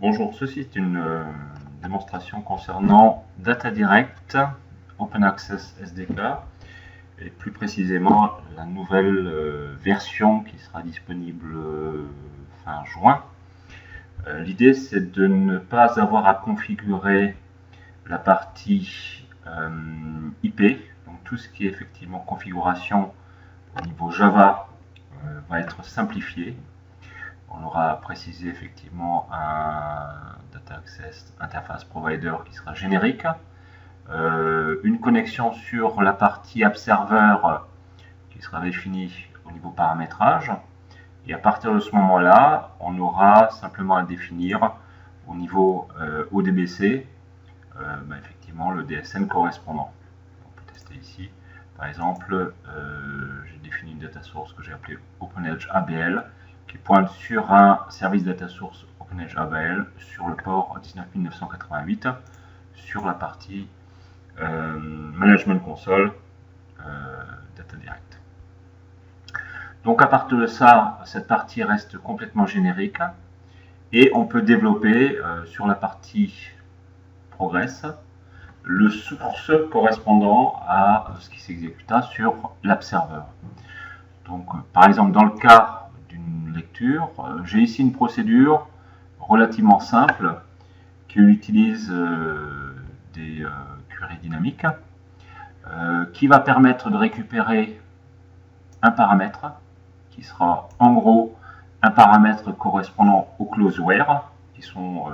Bonjour, ceci est une démonstration concernant DataDirect Open Access SDK et plus précisément la nouvelle version qui sera disponible fin juin. L'idée c'est de ne pas avoir à configurer la partie IP, donc tout ce qui est effectivement configuration au niveau Java va être simplifié. On aura précisé effectivement un Data Access Interface Provider qui sera générique, une connexion sur la partie App Server qui sera définie au niveau paramétrage, et à partir de ce moment-là, on aura simplement à définir au niveau ODBC effectivement le DSN correspondant. On peut tester ici. Par exemple, j'ai défini une data source que j'ai appelée OpenEdge ABL qui pointe sur un service data source OpenEdge ABL sur le port 19988 sur la partie Management Console DataDirect. Donc à partir de ça, cette partie reste complètement générique et on peut développer sur la partie Progress le source correspondant à ce qui s'exécuta sur l'App Server. Donc par exemple dans le cas d'une lecture, j'ai ici une procédure relativement simple qui utilise des queries dynamiques qui va permettre de récupérer un paramètre qui sera en gros un paramètre correspondant aux clauses where qui sont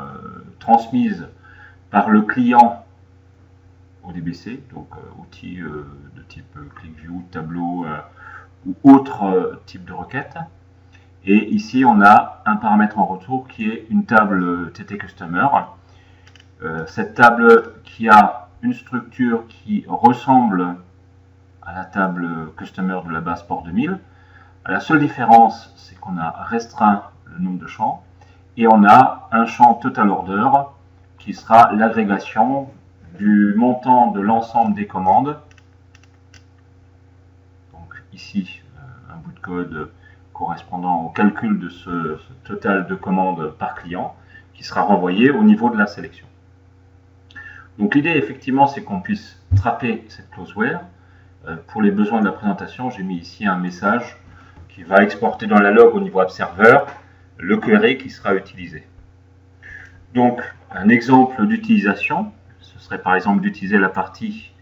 transmises par le client ODBC, donc outil de type ClickView, Tableau ou autre type de requête. Et ici, on a un paramètre en retour qui est une table TT Customer. Cette table qui a une structure qui ressemble à la table Customer de la base Port 2000. La seule différence, c'est qu'on a restreint le nombre de champs et on a un champ Total Order qui sera l'agrégation du montant de l'ensemble des commandes. Donc ici, un bout de code correspondant au calcul de ce total de commandes par client qui sera renvoyé au niveau de la sélection. Donc l'idée effectivement c'est qu'on puisse trapper cette clause where. Pour les besoins de la présentation, j'ai mis ici un message qui va exporter dans la log au niveau App Server le query qui sera utilisé. Donc un exemple d'utilisation, ce serait par exemple d'utiliser la partie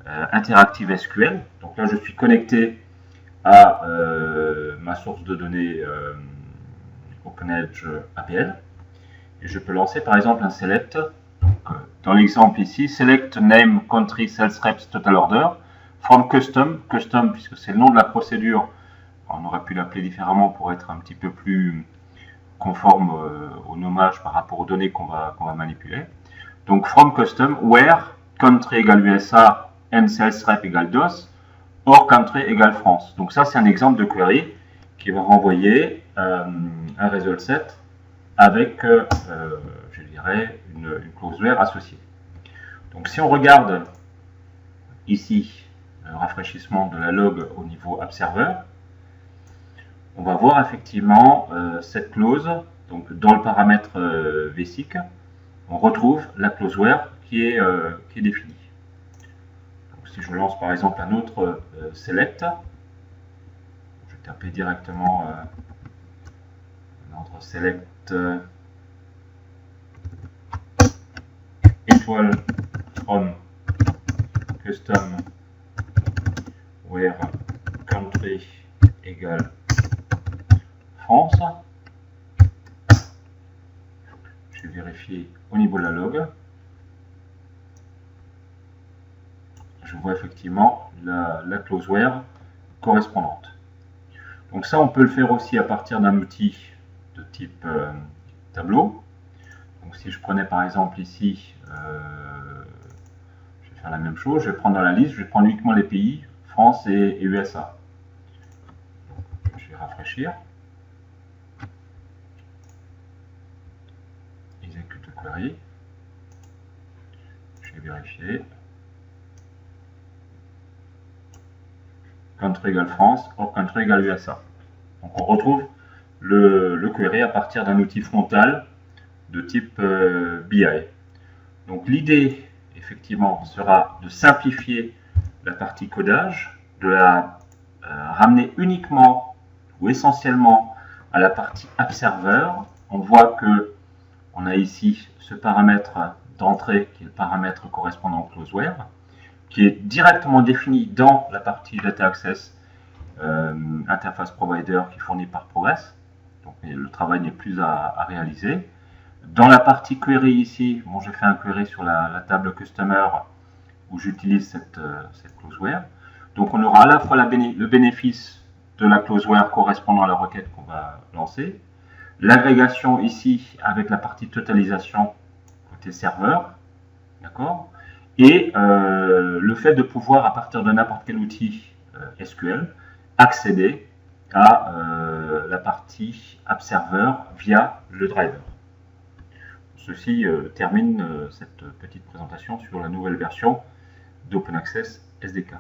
Interactive SQL. Donc là je suis connecté à ma source de données OpenEdge APL et je peux lancer par exemple un select. Donc, dans l'exemple ici, select name country sales reps total order from custom puisque c'est le nom de la procédure, on aurait pu l'appeler différemment pour être un petit peu plus conforme au nommage par rapport aux données qu'on va manipuler. Donc from custom where country égale USA and sales rep égale DOS or country égale France. Donc ça c'est un exemple de query qui va renvoyer un result set avec je dirais une clause where associée. Donc si on regarde ici le rafraîchissement de la log au niveau App Server, on va voir effectivement cette clause. Donc dans le paramètre VSIC, on retrouve la clause where qui est définie. Donc, si je lance par exemple un autre select, je vais taper directement notre select étoile from custom where country égale France. Je vais vérifier au niveau de la log. Je vois effectivement la clause where correspondante. Donc ça, on peut le faire aussi à partir d'un outil de type tableau. Donc si je prenais par exemple ici, je vais faire la même chose, je vais prendre dans la liste, je vais prendre uniquement les pays, France et USA. Donc, je vais rafraîchir. Exécute query. Je vais vérifier. Country égale France, or country égale USA. Donc on retrouve le query à partir d'un outil frontal de type BI. Donc l'idée, effectivement, sera de simplifier la partie codage, de la ramener uniquement ou essentiellement à la partie App Server. On voit que on a ici ce paramètre d'entrée qui est le paramètre correspondant au Closeware, qui est directement défini dans la partie Data Access Interface Provider qui est fournie par Progress. Donc le travail n'est plus à réaliser. Dans la partie query ici, bon, je fais un query sur la table Customer où j'utilise cette Closeware. Donc on aura à la fois le bénéfice de la Closeware correspondant à la requête qu'on va lancer, l'agrégation ici avec la partie totalisation côté serveur, d'accord, et le fait de pouvoir à partir de n'importe quel outil SQL accéder à la partie App Server via le driver. Ceci termine cette petite présentation sur la nouvelle version d'Open Access SDK.